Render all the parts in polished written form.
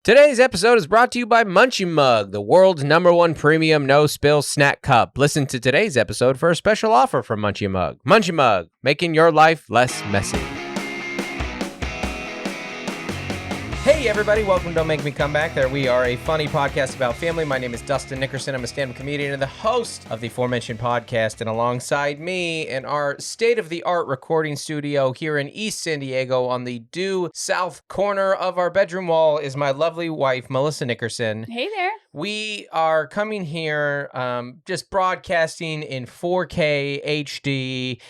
Today's episode is brought to you by Munchie Mug, the world's #1 premium no-spill snack cup. Listen to today's episode for a special offer from Munchie Mug. Munchie Mug, making your life less messy. Hey everybody, welcome to Don't Make Me Come Back There. We are a funny podcast about family. My name is Dustin Nickerson. I'm a stand-up comedian and the host of the aforementioned podcast. And alongside me in our state-of-the-art recording studio here in East San Diego on the due south corner of our bedroom wall is my lovely wife, Melissa Nickerson. Hey there. We are coming here just broadcasting in 4K HD,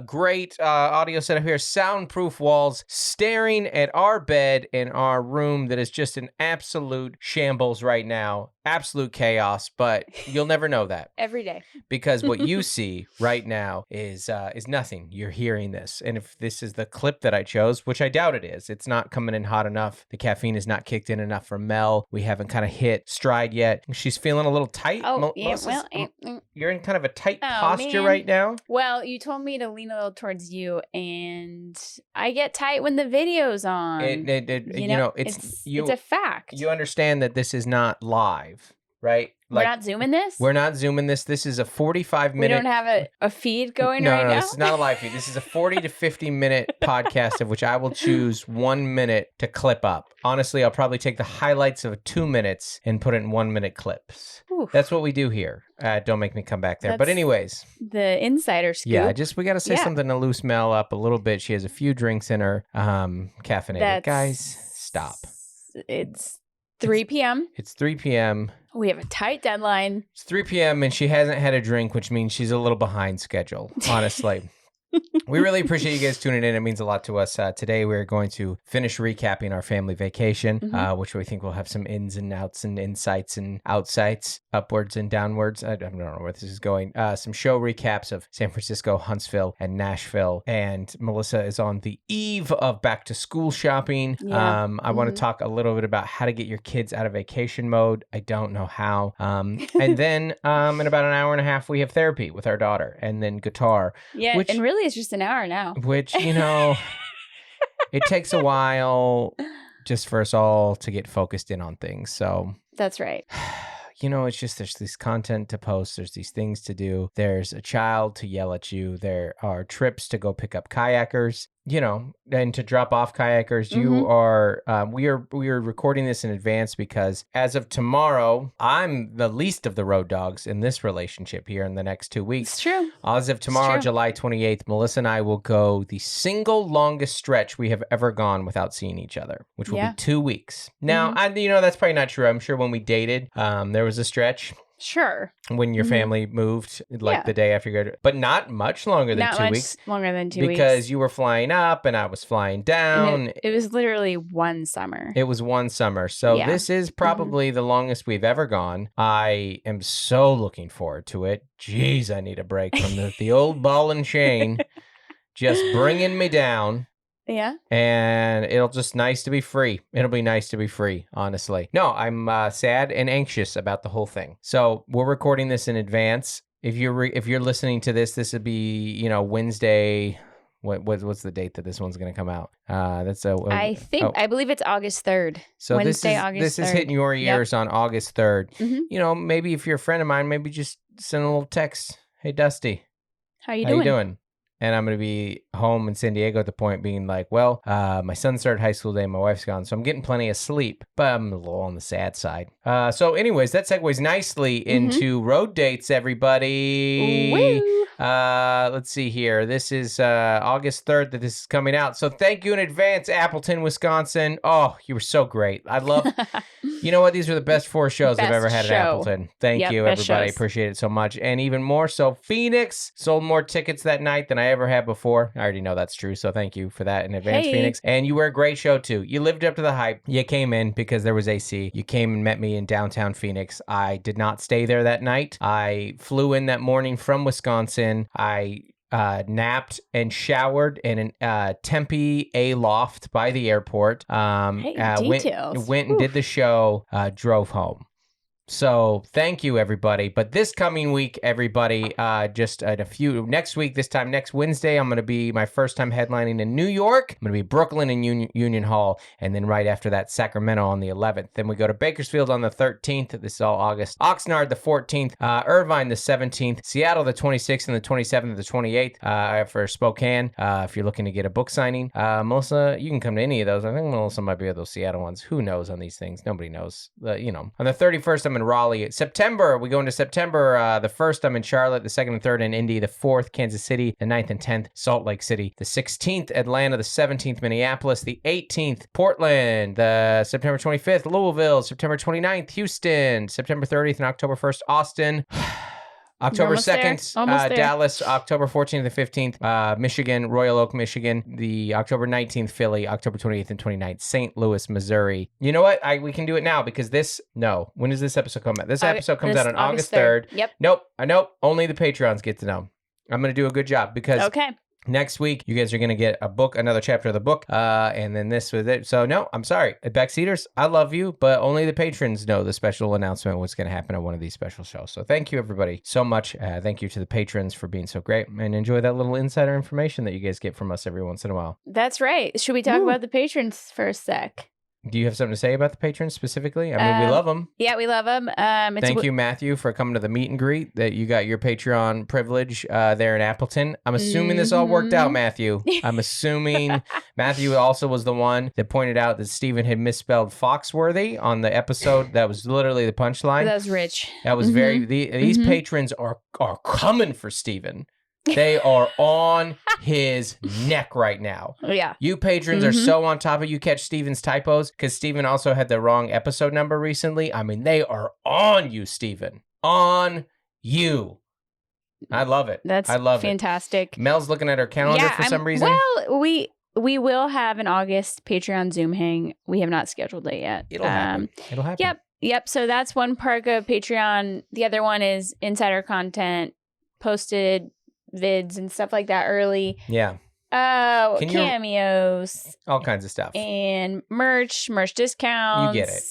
great audio setup here, soundproof walls, staring at our bed in our room that is just an absolute shambles right now. Absolute chaos, but you'll never know that. Every day. Because what you see right now is nothing. You're hearing this. And if this is the clip that I chose, which I doubt it is, it's not coming in hot enough. The caffeine is not kicked in enough for Mel. We haven't kind of hit stride yet. She's feeling a little tight. Oh, yeah, you're in kind of a tight posture right now. Well, you told me to lean a little towards you, and I get tight when the video's on. It's a fact. You understand that this is not live, right? We're not zooming this? We're not zooming this. This is a 45-minute... We don't have a feed going right now? No, this is not a live feed. This is a 40 to 50-minute podcast of which I will choose 1 minute to clip up. Honestly, I'll probably take the highlights of 2 minutes and put it in 1 minute clips. Oof. That's what we do here. Don't make me come back there. But anyways. The insider scoop. Yeah, we got to say something to loose Mel up a little bit. She has a few drinks in her. Caffeinated. Guys, stop. It's 3 p.m. It's 3 p.m. We have a tight deadline. It's 3 p.m. and she hasn't had a drink, which means she's a little behind schedule, honestly. We really appreciate you guys tuning in. It means a lot to us. Today, we're going to finish recapping our family vacation, which we think will have some ins and outs and insights and outsights, upwards and downwards. I don't know where this is going. Some show recaps of San Francisco, Huntsville, and Nashville. And Melissa is on the eve of back to school shopping. Yeah. I want to talk a little bit about how to get your kids out of vacation mode. I don't know how. And then in about an hour and a half, we have therapy with our daughter, and then guitar. Yeah, and really it's just an hour now. Which, it takes a while just for us all to get focused in on things. So that's right. It's just there's this content to post. There's these things to do. There's a child to yell at you. There are trips to go pick up kayakers. And to drop off kayakers, you are, we are recording this in advance because as of tomorrow, I'm the least of the road dogs in this relationship here in the next 2 weeks. It's true. As of tomorrow, July 28th, Melissa and I will go the single longest stretch we have ever gone without seeing each other, which will be 2 weeks. Now, that's probably not true. I'm sure when we dated, there was a stretch. Sure. When your family moved, the day after you go but not much longer than 2 weeks. Not much longer than 2 weeks. Because you were flying up and I was flying down. It was literally one summer. It was one summer. So this is probably the longest we've ever gone. I am so looking forward to it. Jeez, I need a break from the old ball and chain just bringing me down. Yeah. And it'll just nice to be free. It'll be nice to be free, honestly. No, I'm sad and anxious about the whole thing. So we're recording this in advance. If you're listening to this would be, Wednesday. What's the date that this one's going to come out? I believe it's August 3rd. So Wednesday, this is hitting your ears on August 3rd. Maybe if you're a friend of mine, maybe just send a little text. Hey, Dusty. How you doing? And I'm going to be home in San Diego at the point being like, well, my son started high school today, my wife's gone, so I'm getting plenty of sleep, but I'm a little on the sad side. So anyways, that segues nicely into road dates, everybody. Woo. Let's see here. This is August 3rd that this is coming out. So thank you in advance, Appleton, Wisconsin. Oh, you were so great. I love, you know what? These are the best 4 shows I've ever had at Appleton. Thank you, everybody. Appreciate it so much. And even more so, Phoenix sold more tickets that night than I ever had before. I already know that's true, so thank you for that in advance, Phoenix. And you were a great show, too. You lived up to the hype. You came in because there was AC. You came and met me in downtown Phoenix. I did not stay there that night. I flew in that morning from Wisconsin. I napped and showered in an Tempe A loft by the airport. Details. Went and did the show, drove home. So thank you, everybody. But this coming week, everybody, just in a few, next week, this time next Wednesday, I'm going to be my first time headlining in New York. I'm going to be Brooklyn and Union Hall. And then right after that, Sacramento on the 11th. Then we go to Bakersfield on the 13th. This is all August. Oxnard the 14th. Irvine the 17th. Seattle the 26th and the 27th and the 28th for Spokane. If you're looking to get a book signing. Melissa, you can come to any of those. I think Melissa might be at those Seattle ones. Who knows on these things? Nobody knows. On the 31st, I'm in Raleigh. September, we go into September. The 1st, I'm in Charlotte. The 2nd and 3rd in Indy. The 4th, Kansas City. The 9th and 10th, Salt Lake City. The 16th, Atlanta. The 17th, Minneapolis. The 18th, Portland. The September 25th, Louisville. September 29th, Houston. September 30th and October 1st, Austin. October 2nd, Dallas. October 14th and 15th, Michigan, Royal Oak, Michigan. The October 19th, Philly. October 28th and 29th, St. Louis, Missouri. You know what? We can do it now because when does this episode come out? This episode comes out on August 3rd. Yep. Nope. Only the Patreons get to know. I'm going to do a good job because next week, you guys are going to get a book, another chapter of the book, and then this was it. So, no, I'm sorry. Backseaters, I love you, but only the patrons know the special announcement, what's going to happen at one of these special shows. So, thank you, everybody, so much. Thank you to the patrons for being so great, and enjoy that little insider information that you guys get from us every once in a while. That's right. Should we talk about the patrons for a sec? Do you have something to say about the patrons specifically? I mean, we love them. Yeah, we love them. Thank you, Matthew, for coming to the meet and greet, that you got your Patreon privilege there in Appleton. I'm assuming this all worked out, Matthew. I'm assuming Matthew also was the one that pointed out that Steven had misspelled Foxworthy on the episode. That was literally the punchline. That was rich. That was these patrons are coming for Steven. They are on his neck right now. Yeah. You patrons are so on top of you. Catch Steven's typos because Steven also had the wrong episode number recently. I mean, they are on you, Steven. On you. I love it. I love fantastic. It. Mel's looking at her calendar for some reason. Well, we will have an August Patreon Zoom hang. We have not scheduled it yet. It'll happen. Yep. So that's one perk of Patreon. The other one is insider content, posted vids and stuff like that early. Yeah. Cameos. All kinds of stuff. And merch discounts. You get it.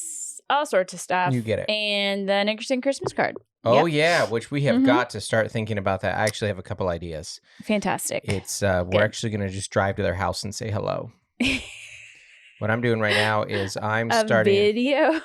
All sorts of stuff. You get it. And the Nickerson Christmas card. Oh, yeah, which we have got to start thinking about that. I actually have a couple ideas. Fantastic. It's we're actually going to just drive to their house and say hello. What I'm doing right now is I'm starting... A video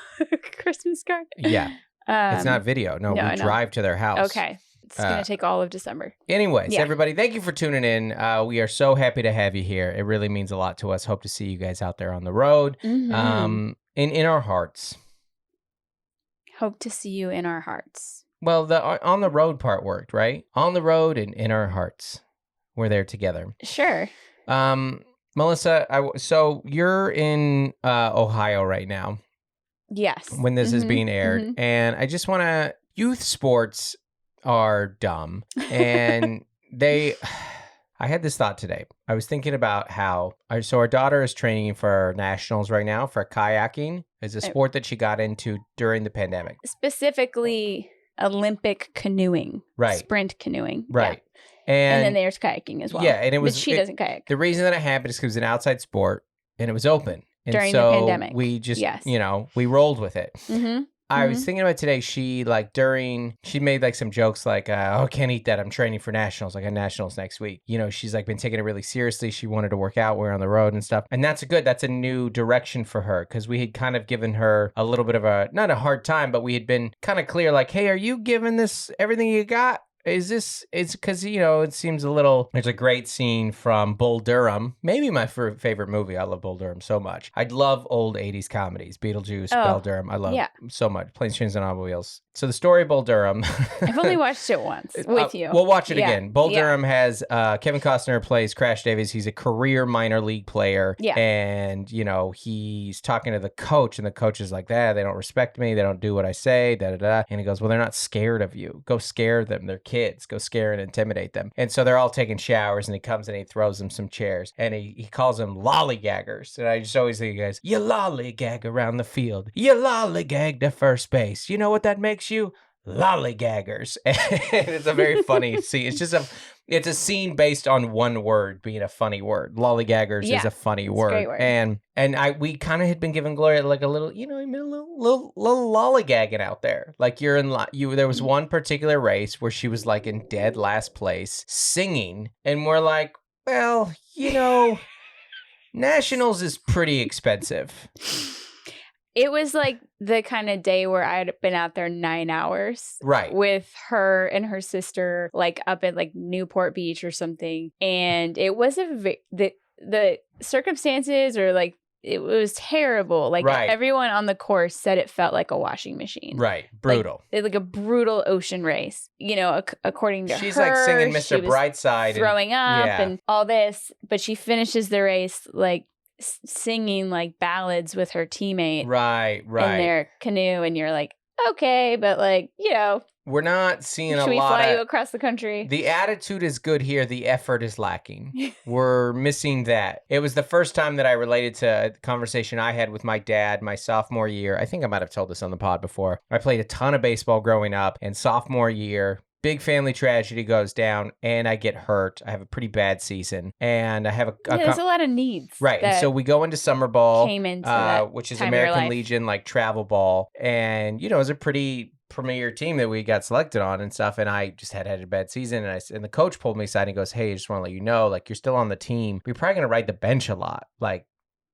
Christmas card? Yeah. It's not video. No, we drive to their house. Okay. It's going to take all of December. Anyways, everybody, thank you for tuning in. We are so happy to have you here. It really means a lot to us. Hope to see you guys out there on the road. In our hearts. Hope to see you in our hearts. Well, the on the road part worked, right? On the road and in our hearts. We're there together. Sure. Melissa, so you're in Ohio right now. Yes. When this is being aired. And I just want to... Youth sports are dumb. And I had this thought today. I was thinking about how... So our daughter is training for nationals right now for kayaking. It's a sport that she got into during the pandemic. Specifically... Olympic canoeing, right? Sprint canoeing, right? Yeah. And then there's kayaking as well. Yeah, and but she doesn't kayak. The reason that it happened is because it was an outside sport and it was open during the pandemic. We just, we rolled with it. I was thinking about today. She made some jokes like, "Oh, can't eat that. I'm training for nationals. I got nationals next week." She's been taking it really seriously. She wanted to work out. We're on the road and stuff, and that's a new direction for her because we had kind of given her a little bit of not a hard time, but we had been kind of clear, like, "Hey, are you giving this everything you got? It's because, it seems a little, there's a great scene from Bull Durham, maybe my favorite movie. I love Bull Durham so much. I love old 80s comedies, Beetlejuice, Bull Durham. I love so much. Planes, Trains, and Automobiles. So the story of Bull Durham. I've only watched it once with you. We'll watch it again. Bull Durham has Kevin Costner plays Crash Davis. He's a career minor league player. Yeah. And, he's talking to the coach, and the coach is like, they don't respect me. They don't do what I say, da-da-da. And he goes, well, they're not scared of you. Go scare them. They're kids. Go scare and intimidate them. And so they're all taking showers, and he comes and he throws them some chairs, and he calls them lollygaggers. And I just always think, guys, you lollygag around the field. You lollygag to first base. You know what that makes you? Lollygaggers. And it's a very funny scene. It's just It's a scene based on one word being a funny word. Lollygaggers is a funny word. It's a great word. And we kind of had been giving Gloria like a little, you know, little lollygagging out there. Like you're in there was one particular race where she was like in dead last place singing, and we're like, well, you know, Nationals is pretty expensive. It was like the kind of day where I had been out there 9 hours. Right. With her and her sister, like up at like Newport Beach or something. And it was the circumstances or like, it was terrible. Like everyone on the course said it felt like a washing machine. Right. Brutal. Like a brutal ocean race. You know, according to her. She's like singing Mr. Brightside. Throwing up and all this. But she finishes the race like singing like ballads with her teammate. Right. In their canoe. And you're like, okay, but like, you know. We're not seeing a lot. Should we fly you across the country? The attitude is good here. The effort is lacking. We're missing that. It was the first time that I related to a conversation I had with my dad my sophomore year. I think I might have told this on the pod before. I played a ton of baseball growing up, and sophomore year, big family tragedy goes down, and I get hurt. I have a pretty bad season, and I have there's a lot of needs. Right, and so we go into summer ball, came into that which is time American Legion, like travel ball, and you know, it was a pretty premier team that we got selected on and stuff, and I just had a bad season, and the coach pulled me aside and he goes, hey, I just want to let you know, like, you're still on the team, you're probably gonna ride the bench a lot, like.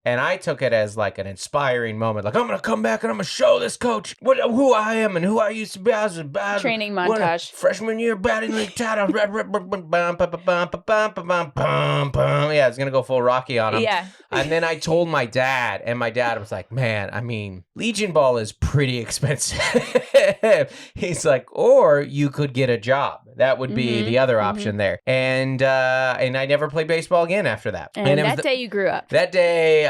And I took it as like an inspiring moment. Like, I'm going to come back and I'm going to show this coach who I am and who I used to be. I was a training montage. Freshman year batting league title. Yeah, I was going to go full Rocky on him. Yeah. And then I told my dad, and my dad was like, man, I mean, Legion ball is pretty expensive. He's like, or you could get a job. That would be the other option there. And I never played baseball again after that. And that day you grew up. That day,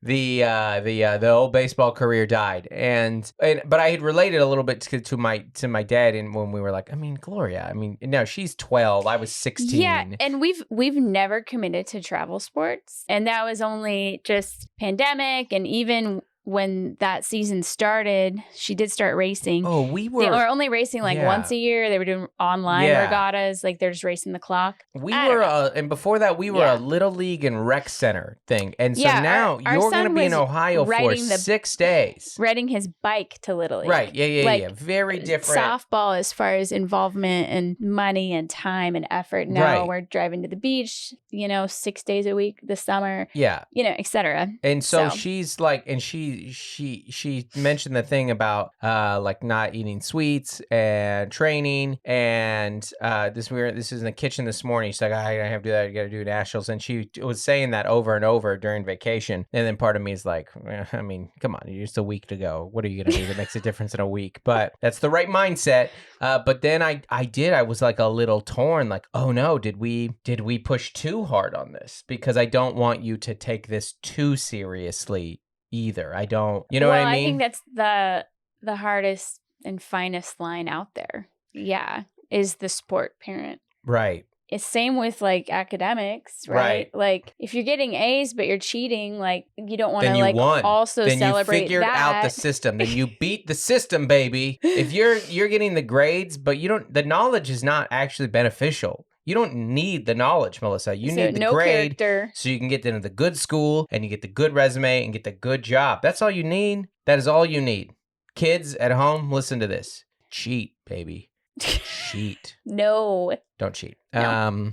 the old baseball career died. But I had related a little bit to my dad, and when we were like, I mean, Gloria, I mean, no, she's 12, I was 16. Yeah, and we've never committed to travel sports, and that was only just pandemic, and even when that season started, she did start racing. Oh, they were only racing like once a year. They were doing online regattas, like they're just racing the clock. And before that, we were a Little League and Rec Center thing. And so now you're going to be in Ohio for 6 days. Riding his bike to Little League. Right, yeah. Very different. Softball as far as involvement and money and time and effort. Now we're driving to the beach, 6 days a week this summer. Yeah. Et cetera. And so she's like, and she mentioned the thing about like not eating sweets and training, and this is in the kitchen this morning. She's like, I have to do that. I got to do nationals, and she was saying that over and over during vacation. And then part of me is like, I mean, come on, you're just a week to go. What are you gonna do that makes a difference in a week? But that's the right mindset. But then I was like a little torn. Like, oh no, did we push too hard on this? Because I don't want you to take this too seriously either. I don't, what I mean? I think that's the hardest and finest line out there. Yeah, is the sport parent. Right. It's same with like academics, right? Like if you're getting A's but you're cheating, like you don't want to like won. Also then celebrate you figured out the system. Then you beat the system, baby. If you're getting the grades, but the knowledge is not actually beneficial. You don't need the knowledge, Melissa. You need the grade character. So you can get into the good school and you get the good resume and get the good job. That's all you need. That is all you need. Kids at home, listen to this. Cheat, baby. Cheat. No. Don't cheat. No.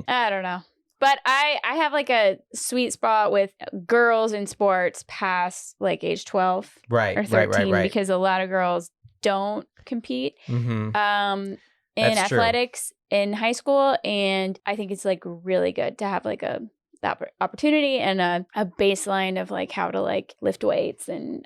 I don't know. But I have like a sweet spot with girls in sports past like age 12 or 13 because a lot of girls don't compete. In athletics in high school, and I think it's like really good to have like that opportunity and a baseline of like how to like lift weights and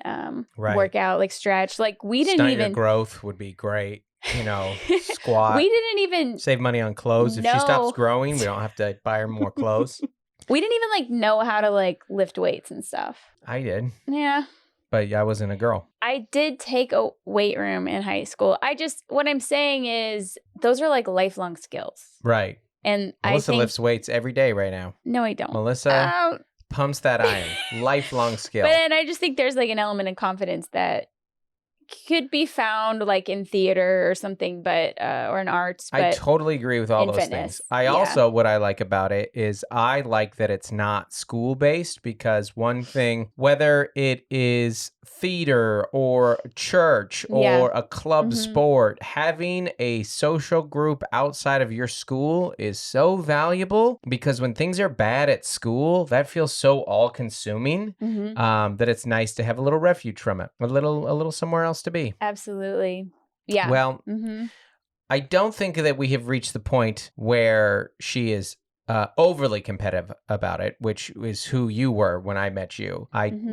work out, like stretch. Like we didn't even growth would be great. Squat. We didn't even save money on clothes. If she stops growing, we don't have to buy her more clothes. We didn't even like know how to like lift weights and stuff. I did. Yeah. But I wasn't a girl. I did take a weight room in high school. What I'm saying is those are like lifelong skills. Right. And Melissa lifts weights every day right now. No, I don't. Melissa pumps that iron. Lifelong skill. But I just think there's like an element of confidence that could be found like in theater or something, but or in arts. But I totally agree with all those things. I also, what I like about it is I like that it's not school based, because one thing, whether it is theater or church or a club sport, having a social group outside of your school is so valuable, because when things are bad at school, that feels so all consuming that it's nice to have a little refuge from it, a little somewhere else to be. Absolutely. Yeah. Well, I don't think that we have reached the point where she is overly competitive about it, which is who you were when I met you.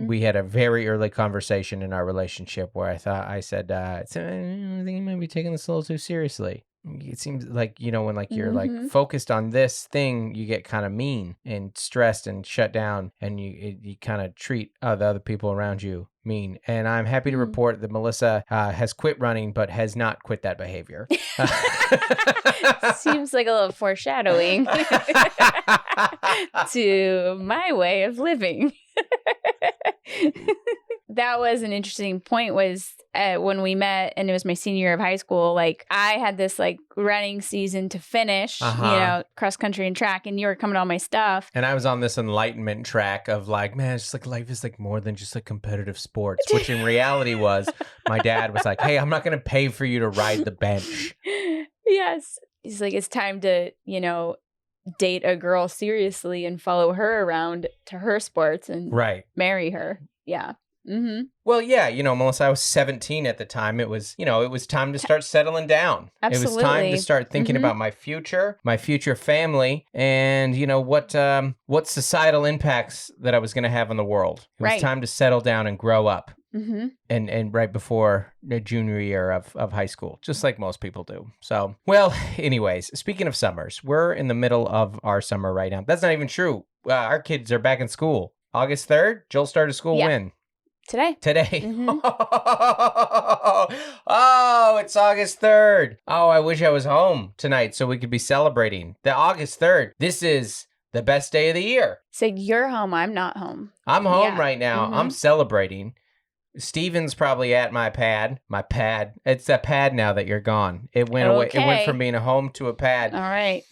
We had a very early conversation in our relationship where I said, I think you might be taking this a little too seriously. It seems like, when like you're like focused on this thing, you get kind of mean and stressed and shut down, and you kind of treat the other people around you mean. And I'm happy to report that Melissa has quit running, but has not quit that behavior. Seems like a little foreshadowing to my way of living. That was an interesting point, was when we met, and it was my senior year of high school, like I had this like running season to finish, cross country and track, and you were coming to all my stuff. And I was on this enlightenment track of like, man, it's just like life is like more than just like competitive sports, which in reality was my dad was like, hey, I'm not going to pay for you to ride the bench. Yes. He's like, it's time to, date a girl seriously and follow her around to her sports and marry her. Yeah. Well, yeah, Melissa, I was 17 at the time. It was, it was time to start settling down. Absolutely. It was time to start thinking about my future family, and what societal impacts that I was going to have on the world. It was time to settle down and grow up. And right before the junior year of high school, just like most people do. So, well, anyways, speaking of summers, we're in the middle of our summer right now. That's not even true. Our kids are back in school. August 3rd, Joel started school when? Today. Oh, it's August 3rd. Oh, I wish I was home tonight so we could be celebrating. The August 3rd. This is the best day of the year. So you're home. I'm not home. I'm home right now. I'm celebrating. Steven's probably at my pad. It's a pad now that you're gone. It went away. It went from being a home to a pad. All right.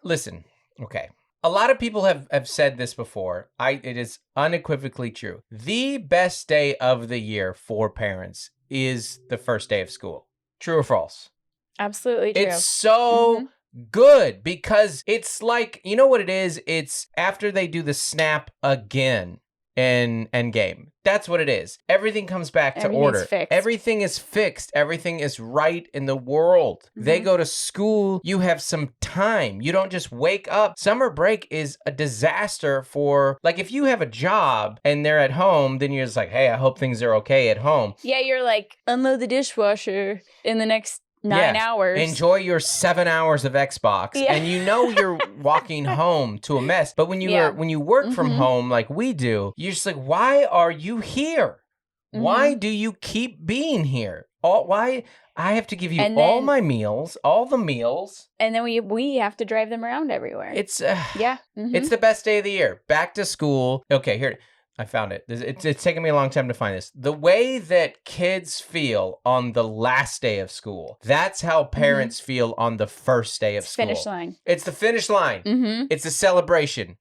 Listen. Okay. A lot of people have said this before. It is unequivocally true. The best day of the year for parents is the first day of school. True or false? Absolutely true. It's so good, because it's like, you know what it is? It's after they do the snap again in Endgame. That's what it is. Everything comes back to order. Fixed. Everything is fixed. Everything is right in the world. They go to school. You have some time. You don't just wake up. Summer break is a disaster for, like, if you have a job and they're at home, then you're just like, hey, I hope things are okay at home. Yeah, you're like, unload the dishwasher in the next 9 hours. Enjoy your 7 hours of Xbox, and you're walking home to a mess. But when you work from home like we do, you're just like, why are you here? Why do you keep being here? Why I have to give you all my meals, all the meals, and then we have to drive them around everywhere. It's it's the best day of the year. Back to school. Okay, here. I found it. It's taken me a long time to find this. The way that kids feel on the last day of school, that's how parents feel on the first day of school. Finish line. It's the finish line. It's a celebration.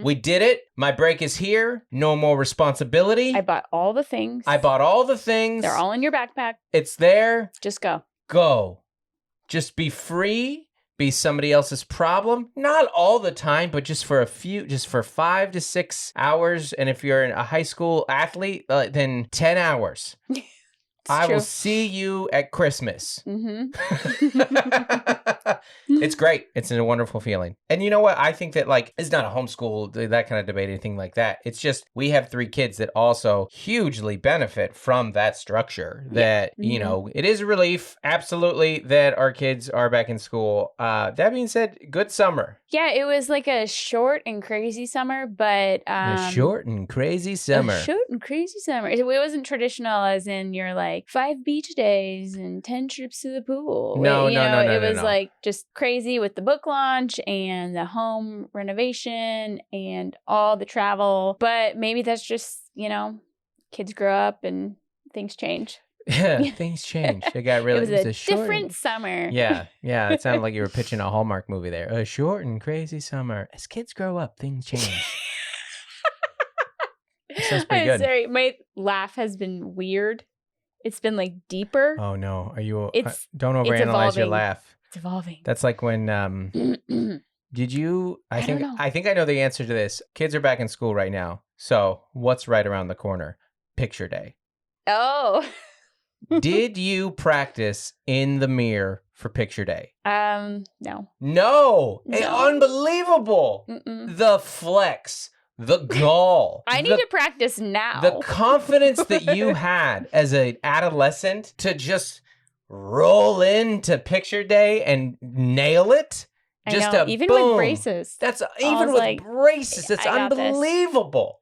We did it. My break is here. No more responsibility. I bought all the things. They're all in your backpack. It's there. Just go. Go. Just be free. Be somebody else's problem. Not all the time, but just for 5 to 6 hours. And if you're a high school athlete, then 10 hours. I will see you at Christmas. It's great. It's a wonderful feeling. And you know what? I think that, like, it's not a homeschool, that kind of debate, anything like that. It's just we have 3 kids that also hugely benefit from that structure. That, you know, it is a relief, absolutely, that our kids are back in school. That being said, good summer. Yeah, it was like a short and crazy summer, but... a short and crazy summer. It wasn't traditional as in you're like 5 beach days and 10 trips to the pool. No. It was like just crazy with the book launch and the home renovation and all the travel. But maybe that's just, kids grow up and things change. Things changed. It got really. It was a different summer. Yeah. It sounded like you were pitching a Hallmark movie there. A short and crazy summer. As kids grow up, things change. Sounds pretty good. Sorry, my laugh has been weird. It's been like deeper. Oh no, are you? Don't overanalyze your laugh. It's evolving. That's like when. Did you? I think I know the answer to this. Kids are back in school right now. So what's right around the corner? Picture day. Oh. Did you practice in the mirror for picture day? No. No. Unbelievable. Mm-mm. The flex. The gall. I need to practice now. The confidence that you had as an adolescent to just roll into picture day and nail it. Just even boom. with braces. That's even with braces. It's unbelievable.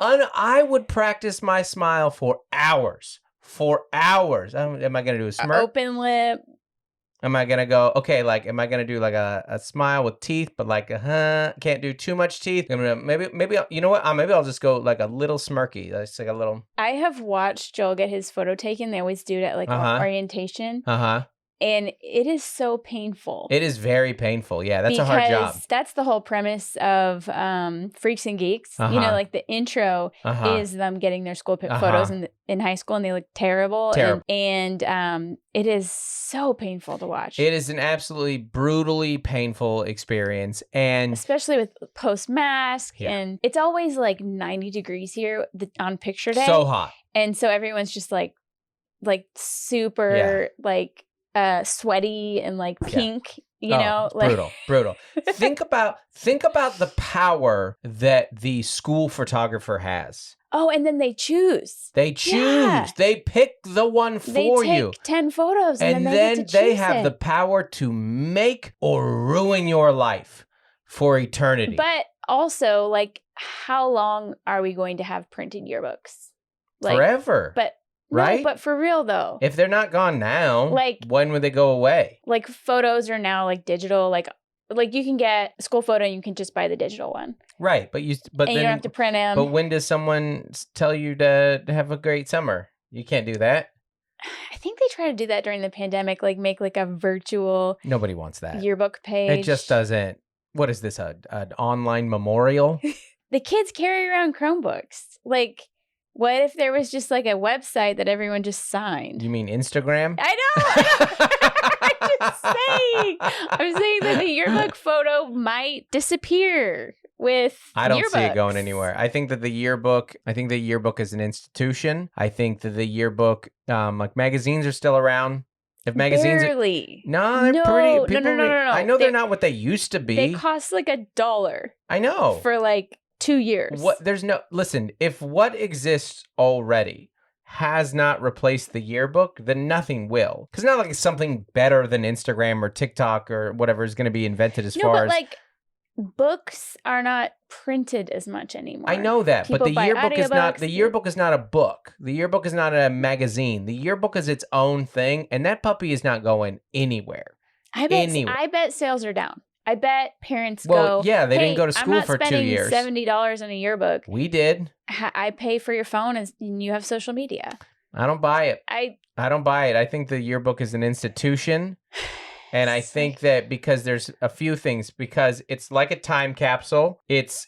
I would practice my smile for hours. Am I going to do a smirk? Open lip. Am I going to go, okay, like, am I going to do like a smile with teeth, but like, can't do too much teeth? Maybe, you know what? Maybe I'll just go like a little smirky. That's like a little. I have watched Joel get his photo taken. They always do it at like orientation. And it is so painful. It is very painful. Yeah, that's a hard job. That's the whole premise of Freaks and Geeks. You know, like the intro is them getting their school photos in high school, and they look terrible. And it is so painful to watch. It is an absolutely brutally painful experience. And especially with post-mask. Yeah. And it's always like 90 degrees here on picture day. So hot. And so everyone's just like super sweaty and like pink, you know, like brutal. Think about the power that the school photographer has. Oh, and then they choose. They pick the one for you. They take 10 photos and then they have the power to make or ruin your life for eternity. But also, like, how long are we going to have printed yearbooks? Like, forever. But right? No, but for real though. If they're not gone now, like, when would they go away? Like, photos are now like digital, like you can get a school photo and you can just buy the digital one. Right, but you don't have to print them. But when does someone tell you to have a great summer? You can't do that. I think they try to do that during the pandemic, like make like a virtual. Nobody wants that yearbook page. It just doesn't. What is this? An online memorial? The kids carry around Chromebooks. Like, what if there was just like a website that everyone just signed? You mean Instagram? I know. I'm saying that the yearbook photo might disappear with I don't yearbooks. see it going anywhere. I think that the yearbook is an institution. I think that the yearbook, like magazines are still around. If magazines Barely. No, they're pretty. No. I know they're not what they used to be. They cost like $1. I know. For like 2 years. Listen, if what exists already has not replaced the yearbook, then nothing will. Because not like it's something better than Instagram or TikTok or whatever is going to be invented but like books are not printed as much anymore. I know that, but the yearbook is not. The yearbook is not a book. The yearbook is not a magazine. The yearbook is its own thing, and that puppy is not going anywhere. I bet sales are down. I bet parents go. Yeah, they didn't go to school for 2 years. I'm not spending $70 on a yearbook. We did. I pay for your phone, and you have social media. I don't buy it. I don't buy it. I think the yearbook is an institution. And I think that because there's a few things, because it's like a time capsule. It's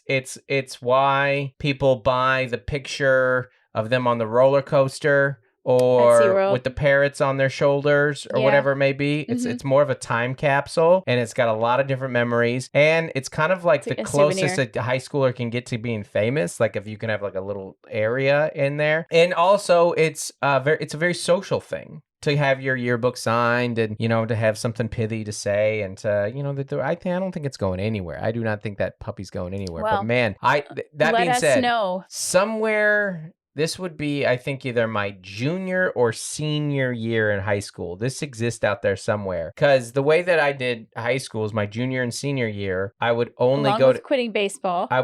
why people buy the picture of them on the roller coaster or with the parrots on their shoulders or whatever it may be. It's more of a time capsule, and it's got a lot of different memories, and it's kind of like the closest a high schooler can get to being famous, like if you can have like a little area in there. And also it's a very social thing to have your yearbook signed and, you know, to have something pithy to say and to, you know, I don't think it's going anywhere. I do not think that puppy's going anywhere. Well, but man, that being said, somewhere this would be, I think, either my junior or senior year in high school. This exists out there somewhere. Because the way that I did high school is my junior and senior year, I would only quitting baseball. I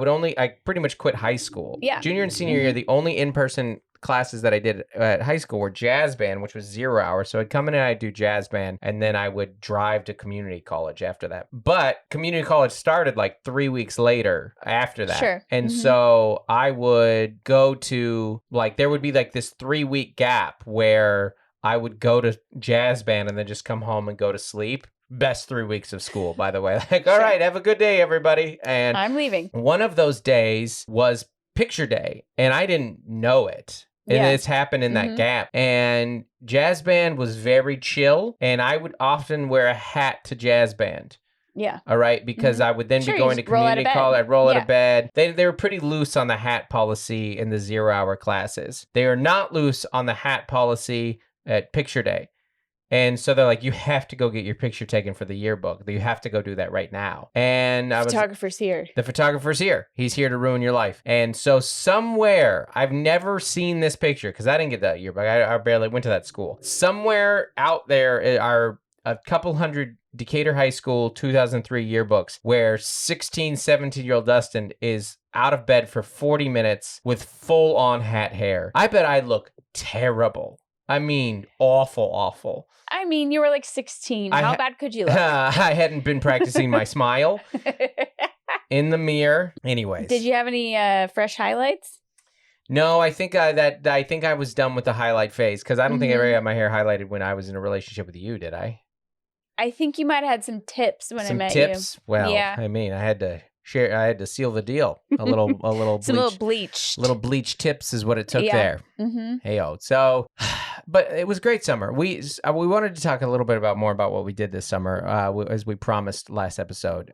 pretty much quit high school. Yeah. Junior and senior year, the only in-person classes that I did at high school were jazz band, which was 0 hours. So I'd come in and I'd do jazz band, and then I would drive to community college after that. But community college started like 3 weeks later after that. Sure. And so I would go to, like, there would be like this 3 week gap where I would go to jazz band and then just come home and go to sleep. Best 3 weeks of school, by the way. Like, all right, have a good day, everybody. And I'm leaving. One of those days was picture day, and I didn't know it. And it's happened in that gap. And jazz band was very chill, and I would often wear a hat to jazz band. Yeah. All right, because I would then be going to community college. I'd roll out of bed. They were pretty loose on the hat policy in the 0-hour classes. They are not loose on the hat policy at picture day. And so they're like, you have to go get your picture taken for the yearbook. You have to go do that right now. And the photographer's here. The photographer's here. He's here to ruin your life. And so somewhere, I've never seen this picture because I didn't get that yearbook. I barely went to that school. Somewhere out there are a couple hundred Decatur High School 2003 yearbooks where 16, 17-year-old Dustin is out of bed for 40 minutes with full-on hat hair. I bet I look terrible. I mean, awful. I mean, you were like 16. How bad could you look? I hadn't been practicing my smile in the mirror. Anyways. Did you have any fresh highlights? No, I think I was done with the highlight phase because I don't think I ever got my hair highlighted when I was in a relationship with you, did I? I think you might have had some tips when I met you. Some tips? Well, yeah. I mean, I had to seal the deal. A little some little bleach tips is what it took there. Hey-o. So, but it was a great summer. We wanted to talk a little bit more about what we did this summer, as we promised last episode.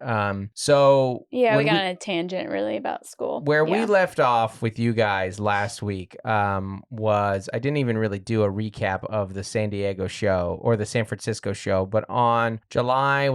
So we got on a tangent really about school. Where we left off with you guys last week was I didn't even really do a recap of the San Diego show or the San Francisco show, but on July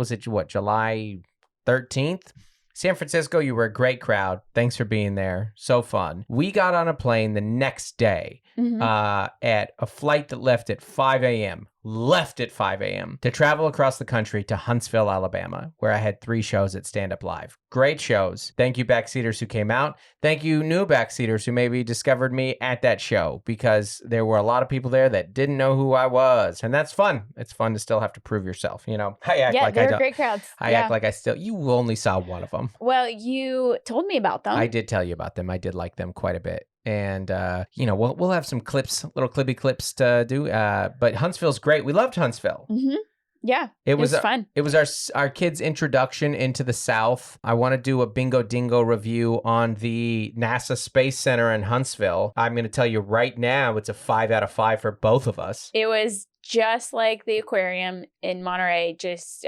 13th? San Francisco, you were a great crowd. Thanks for being there. So fun. We got on a plane the next day at a flight that left at 5 a.m. to travel across the country to Huntsville, Alabama, where I had 3 shows at Stand Up Live. Great shows. Thank you, backseaters who came out. Thank you, new backseaters who maybe discovered me at that show because there were a lot of people there that didn't know who I was. And that's fun. It's fun to still have to prove yourself, you know. I act like they were great crowds. I act like you only saw one of them. Well, you told me about them. I did tell you about them. I did like them quite a bit. And, we'll have some clips, little clippy clips to do. But Huntsville's great. We loved Huntsville. Yeah, it was fun. It was our kids' introduction into the South. I want to do a Bingo Dingo review on the NASA Space Center in Huntsville. I'm going to tell you right now, it's a 5 out of 5 for both of us. It was just like the aquarium in Monterey, just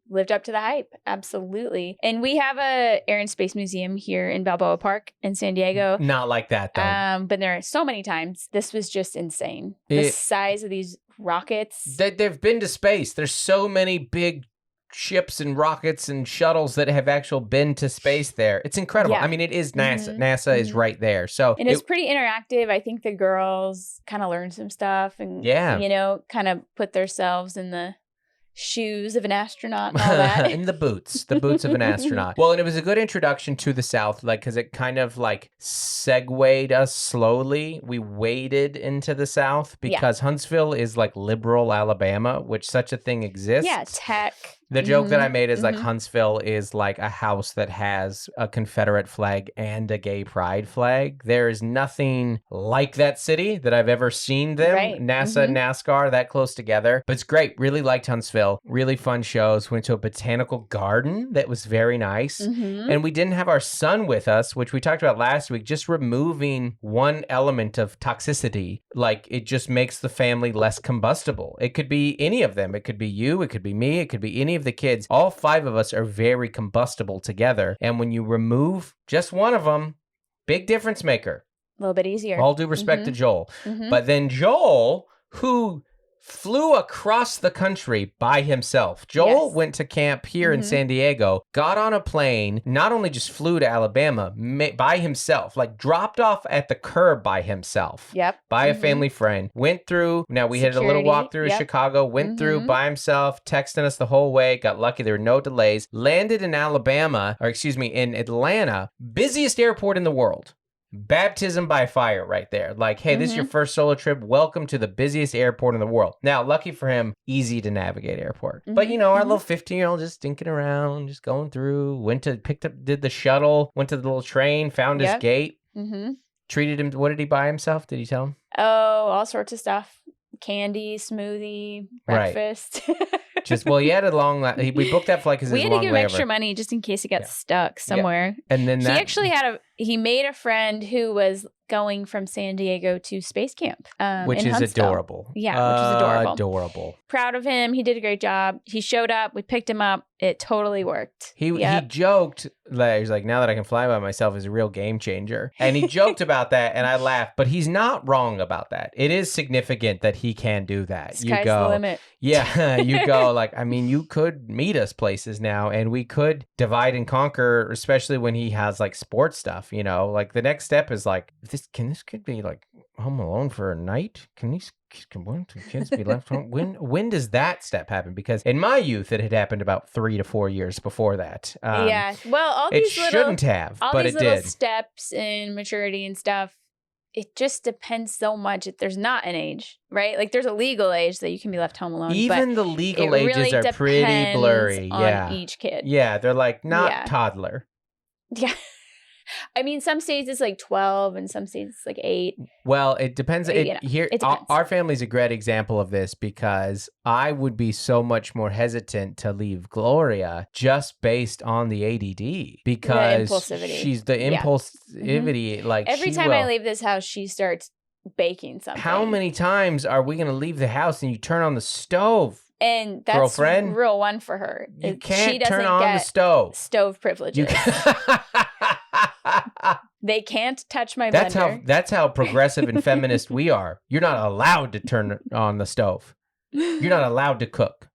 lived up to the hype. Absolutely. And we have a Air and Space Museum here in Balboa Park in San Diego. Not like that, though. But there are so many times. This was just insane. The size of these rockets. They've been to space. There's so many big ships and rockets and shuttles that have actually been to space there. It's incredible. I mean, it is NASA. NASA is right there. So and it's pretty interactive. I think the girls kind of learned some stuff and, kind of put themselves in the shoes of an astronaut and all that. In the boots of an astronaut. Well, and it was a good introduction to the South, because it kind of segued us slowly. We waded into the South because Huntsville is like liberal Alabama, which such a thing exists. Yeah, tech. The joke that I made is Huntsville is like a house that has a Confederate flag and a gay pride flag. There is nothing like that city that I've ever seen them. Right. NASA and NASCAR that close together. But it's great. Really liked Huntsville. Really fun shows. Went to a botanical garden that was very nice. And we didn't have our son with us, which we talked about last week. Just removing one element of toxicity. It just makes the family less combustible. It could be any of them. It could be you. It could be me. It could be any of the kids. All 5 of us are very combustible together. And when you remove just one of them, big difference maker. A little bit easier. All due respect to Joel. But then Joel, who flew across the country by himself. Joel went to camp here in San Diego, got on a plane, not only just flew to Alabama by himself, dropped off at the curb by himself. By a family friend. Went through, now we had a little walk through Chicago, went through by himself, texting us the whole way, got lucky, there were no delays, landed in in Atlanta, busiest airport in the world. Baptism by fire right there. Hey, this is your first solo trip. Welcome to the busiest airport in the world. Now, lucky for him, easy to navigate airport. But, our little 15-year-old just stinking around, just going through, did the shuttle, went to the little train, found his gate, treated him. What did he buy himself? Did he tell him? Oh, all sorts of stuff. candy, smoothie, breakfast. He had a long. We booked that flight because we had to give him extra money just in case he got stuck somewhere. Yeah. And then he actually he made a friend who was going from San Diego to space camp, which is adorable. Yeah, which is adorable. Adorable. Proud of him. He did a great job. He showed up. We picked him up. It totally worked. He joked that he's like, now that I can fly by myself is a real game changer. And he joked about that, and I laughed. But he's not wrong about that. It is significant that he can do that. Sky's the limit. Yeah, you go like, I mean, you could meet us places now, and we could divide and conquer, especially when he has like sports stuff. Like the next step is like, this kid be like home alone for a night? Can one of the kids be left home? When does that step happen? Because in my youth, it had happened about 3 to 4 years before that. Well, all these shouldn't have, but it did. Steps in maturity and stuff. It just depends so much. There's not an age, right? Like there's a legal age that you can be left home alone. Even the legal ages are pretty blurry. On each kid. Yeah, they're like not toddler. Yeah. I mean, some states it's like 12 and some states it's like 8. Well, it depends. It depends. Our family's a great example of this because I would be so much more hesitant to leave Gloria just based on the ADD because she's the impulsivity. Mm-hmm. Like every time I leave this house, she starts baking something. How many times are we going to leave the house and you turn on the stove? And that's girlfriend? Real one for her. You can't turn on the stove. Stove privileges. They can't touch my blender. That's how progressive and feminist we are. You're not allowed to turn on the stove. You're not allowed to cook.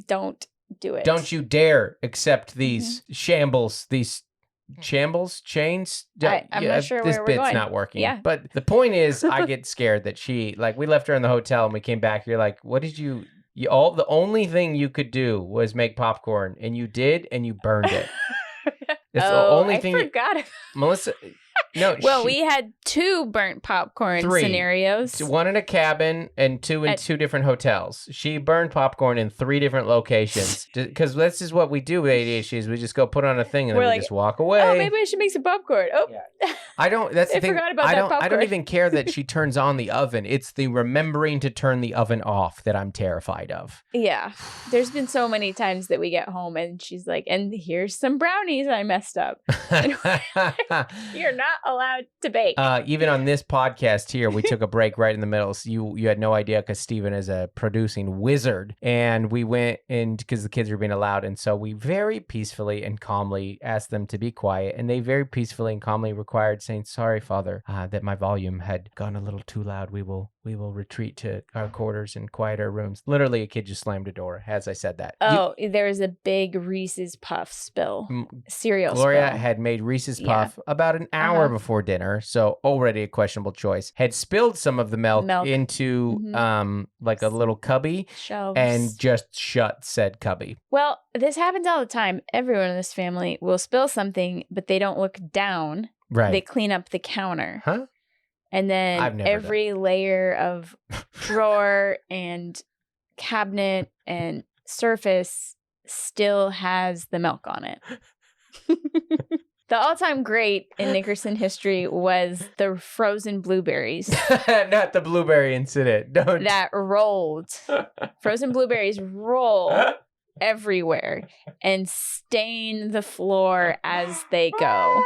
Don't do it. Don't you dare accept these chains. I'm not sure this where bit's we're going. Not working. Yeah. But the point is, I get scared that we left her in the hotel and we came back. You're like, what did you? The only thing you could do was make popcorn, and you did, and you burned it. It's the only thing. I forgot. Melissa. No. Well, we had 2 burnt popcorn scenarios. 1 in a cabin and 2 in 2 different hotels. She burned popcorn in 3 different locations. Because this is what we do with ADHD is we just go put on a thing and then we just walk away. Oh, maybe I should make some popcorn. Oh, yeah. I don't. That's the thing. Forgot about that popcorn. I don't even care that she turns on the oven. It's the remembering to turn the oven off that I'm terrified of. Yeah. There's been so many times that we get home and she's like, and here's some brownies I messed up. You're not allowed to bake. Even on this podcast here, we took a break right in the middle. So you had no idea because Steven is a producing wizard. And we went in because the kids were being allowed. And so we very peacefully and calmly asked them to be quiet. And they very peacefully and calmly required saying, sorry, Father, that my volume had gone a little too loud. We will retreat to our quarters and quiet our rooms. Literally, a kid just slammed a door as I said that. Oh, there was a big Reese's Puff spill. Cereal Gloria spill. had made Reese's Puff about an hour before dinner, so already a questionable choice. Had spilled some of the milk. Into like a little cubby. Shelves. And just shut said cubby. Well, this happens all the time. Everyone in this family will spill something, but they don't look down. Right. They clean up the counter. Huh? And then every layer of drawer and cabinet and surface still has the milk on it. The all-time great in Nickerson history was the frozen blueberries. Not the blueberry incident. Don't. That rolled. Frozen blueberries roll everywhere and stain the floor as they go.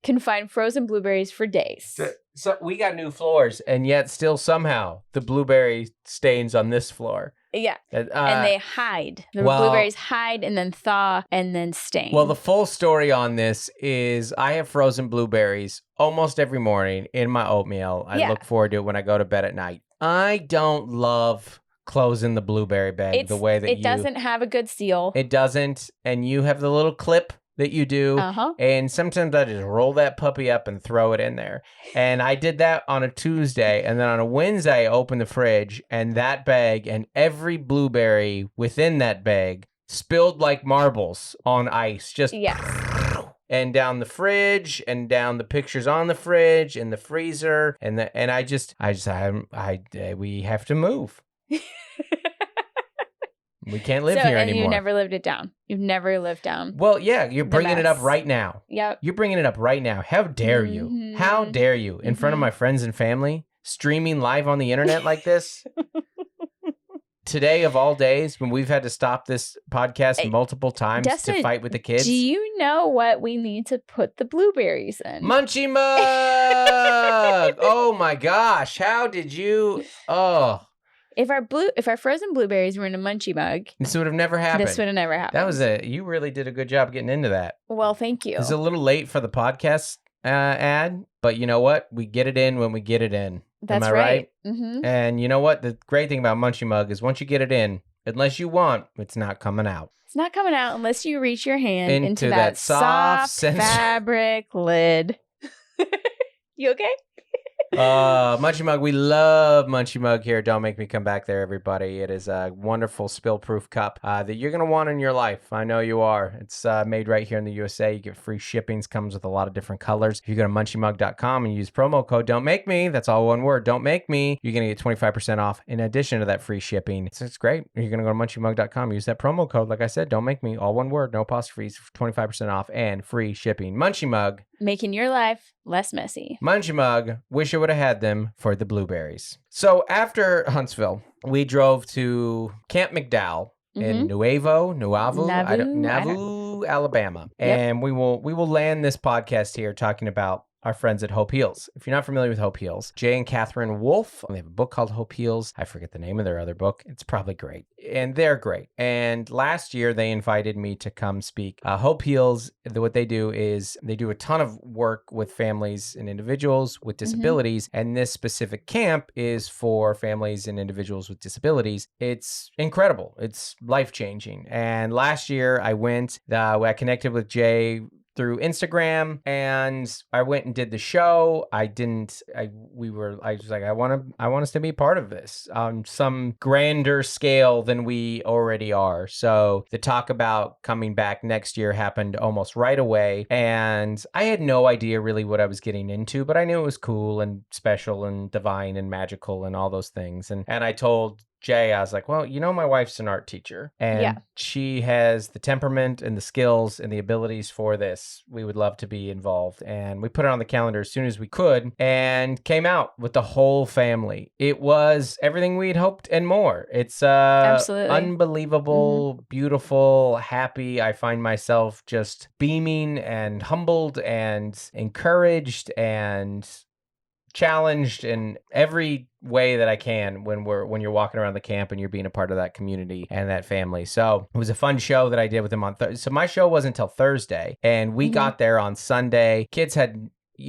Can find frozen blueberries for days. So we got new floors, and yet still somehow the blueberry stains on this floor. Yeah. And they hide. The blueberries hide and then thaw and then stain. Well, the full story on this is I have frozen blueberries almost every morning in my oatmeal. I look forward to it when I go to bed at night. I don't love closing the blueberry bag the way that it doesn't have a good seal. It doesn't. And you have the little clip that you do. And sometimes I just roll that puppy up and throw it in there. And I did that on a Tuesday. And then on a Wednesday, I opened the fridge and that bag and every blueberry within that bag spilled like marbles on ice. Just and down the fridge and down the pictures on the fridge and the freezer. And we have to move. We can't live here anymore. You never lived it down. You've never lived down. Well, yeah, you're bringing it up right now. Yep. You're bringing it up right now. How dare you? How dare you? In front of my friends and family, streaming live on the internet like this. Today of all days, when we've had to stop this podcast multiple times to fight with the kids. Do you know what we need to put the blueberries in? Munchie mug! Oh my gosh. How did you... Oh. If our frozen blueberries were in a munchie mug, this would have never happened. That was you really did a good job getting into that. Well, thank you. It's a little late for the podcast ad, but you know what? We get it in when we get it in. That's Am I right? Mm-hmm. And you know what? The great thing about Munchie Mug is once you get it in, unless you want, it's not coming out. It's not coming out unless you reach your hand into that soft fabric lid. You okay? Munchie Mug. We love Munchie Mug here. Don't make me come back there, everybody. It is a wonderful spill-proof cup that you're going to want in your life. I know you are. It's made right here in the USA. You get free shippings. Comes with a lot of different colors. If you go to munchiemug.com and use promo code Don't Make Me, that's all one word, Don't Make Me, you're going to get 25% off in addition to that free shipping. So it's great. You're going to go to munchiemug.com, use that promo code. Like I said, Don't Make Me, all one word, no apostrophes, 25% off and free shipping. Munchie Mug. Making your life less messy. Munchie Mug. Wish I would have had them for the blueberries. So after Huntsville, we drove to Camp McDowell in Nauvoo, Alabama. Yep. And we will land this podcast here talking about our friends at Hope Heals. If you're not familiar with Hope Heals, Jay and Catherine Wolf, they have a book called Hope Heals. I forget the name of their other book. It's probably great. And they're great. And last year, they invited me to come speak. Hope Heals, what they do is they do a ton of work with families and individuals with disabilities. And this specific camp is for families and individuals with disabilities. It's incredible. It's life-changing. And last year, I went, I connected with Jay through Instagram, and I went and did the show. I was like, I want us to be part of this on some grander scale than we already are. So the talk about coming back next year happened almost right away, and I had no idea really what I was getting into, but I knew it was cool and special and divine and magical and all those things. And I told Jay, I was like, well, you know, my wife's an art teacher and she has the temperament and the skills and the abilities for this. We would love to be involved. And we put it on the calendar as soon as we could and came out with the whole family. It was everything we'd hoped and more. It's absolutely unbelievable, beautiful, happy. I find myself just beaming and humbled and encouraged and challenged in every way that I can when you're walking around the camp and you're being a part of that community and that family. So it was a fun show that I did with them on Thursday. So my show wasn't until Thursday, and we got there on Sunday.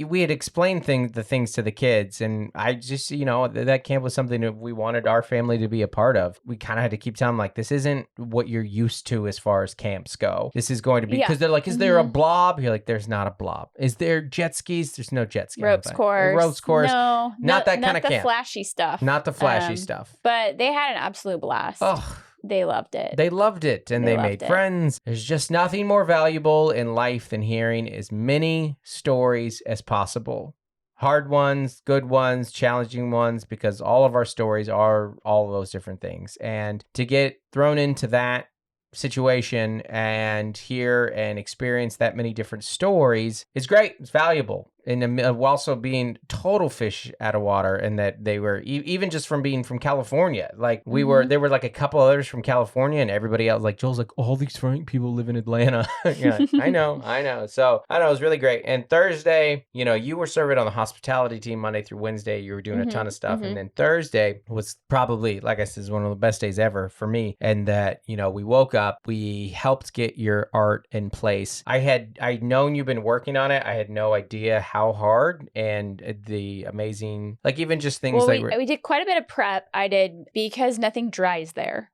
We had explained the things to the kids, and I just, that camp was something that we wanted our family to be a part of. We kind of had to keep telling them, like, this isn't what you're used to as far as camps go. This is going to be, because they're like, is there a blob? You're like, there's not a blob. Is there jet skis? There's no jet skis. Ropes course. No, not that kind of camp. Not the flashy stuff. Not the flashy stuff. But they had an absolute blast. Oh, they loved it. They loved it, and they made friends. There's just nothing more valuable in life than hearing as many stories as possible. Hard ones, good ones, challenging ones, because all of our stories are all of those different things. And to get thrown into that situation and hear and experience that many different stories is great. It's valuable. And also being total fish out of water, and that they were even just from being from California. Like there were like a couple others from California, and everybody else, like Joel's like, all these Frank people live in Atlanta. Yeah, I know. So I know it was really great. And Thursday, you were serving on the hospitality team Monday through Wednesday. You were doing a ton of stuff, and then Thursday was probably, like I said, one of the best days ever for me. And that we woke up, we helped get your art in place. I'd known you've been working on it. I had no idea how hard and the amazing, like even just things we did quite a bit of prep. I did, because nothing dries there.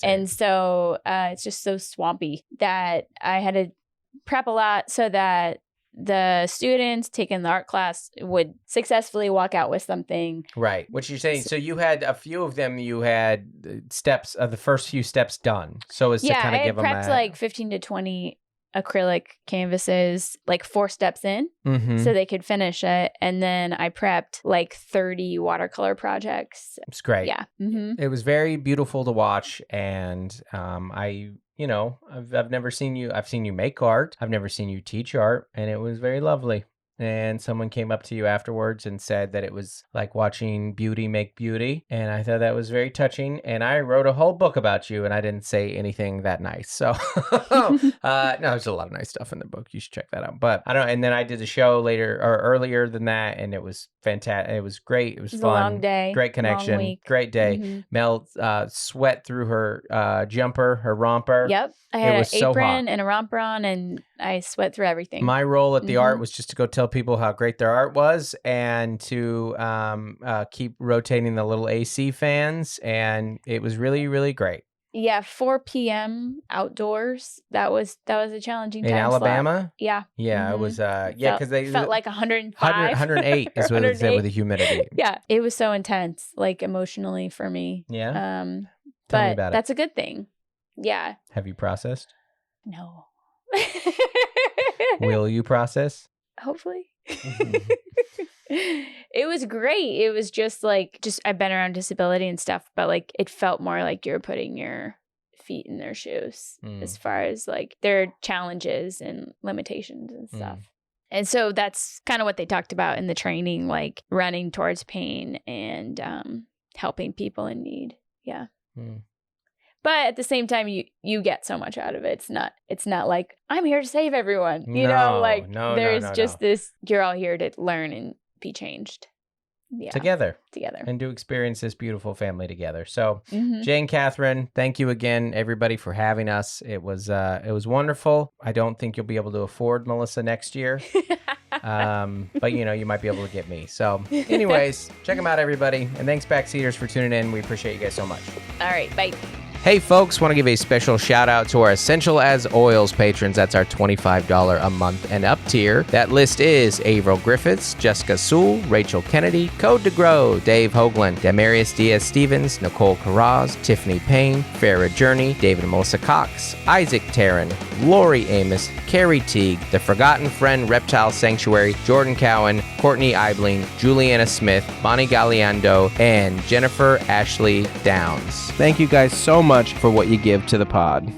And so it's just so swampy that I had to prep a lot so that the students taking the art class would successfully walk out with something. Right. What you're saying. So you had a few of them, you had steps of the first few steps done. So as to kind of give them prepped like 15 to 20 acrylic canvases, like 4 steps in, so they could finish it. And then I prepped like 30 watercolor projects. It's great. Yeah. It was very beautiful to watch. And I've never seen you. I've seen you make art. I've never seen you teach art. And it was very lovely. and someone came up to you afterwards and said that it was like watching beauty make beauty. And I thought that was very touching. And I wrote a whole book about you, and I didn't say anything that nice. So no, there's a lot of nice stuff in the book. You should check that out. But I don't. And then I did the show later or earlier than that, and it was fantastic. It was great. It was fun. A long day. Great connection. Great day. Mm-hmm. Mel sweat through her jumper, her romper. Yep. I had an apron and a romper on, and I sweat through everything. My role at the art was just to go tell people how great their art was, and to keep rotating the little AC fans, and it was really, really great. Yeah, 4 p.m. outdoors. That was a challenging time in Alabama. Slot. Yeah, it was. Because they felt like 105, 108 is what it said with the humidity. Yeah, it was so intense, like emotionally for me. Yeah. Tell me about that's a good thing. Yeah. Have you processed? No. Will you process? Hopefully. It was great. It was just I've been around disability and stuff, but like it felt more like you're putting your feet in their shoes as far as like their challenges and limitations and stuff. And so that's kind of what they talked about in the training, like running towards pain and helping people in need. Yeah. But at the same time, you get so much out of it. It's not like I'm here to save everyone. You know, there's this. You're all here to learn and be changed. Yeah. Together. And to experience this beautiful family together. So, Jane, Catherine, thank you again, everybody, for having us. It was wonderful. I don't think you'll be able to afford Melissa next year. But you might be able to get me. So anyways, check them out, everybody. And thanks, Backseaters, for tuning in. We appreciate you guys so much. All right. Bye. Hey folks, want to give a special shout out to our Essential as Oils patrons. That's our $25 a month and up tier. That list is Averill Griffiths, Jessica Sewell, Rachel Kennedy, Code to Grow, Dave Hoagland, Demarius Diaz-Stevens, Nicole Carraz, Tiffany Payne, Farrah Journey, David and Melissa Cox, Isaac Taryn, Lori Amos, Carrie Teague, The Forgotten Friend Reptile Sanctuary, Jordan Cowan, Courtney Eibling, Juliana Smith, Bonnie Galliando, and Jennifer Ashley Downs. Thank you guys so much for what you give to the pod.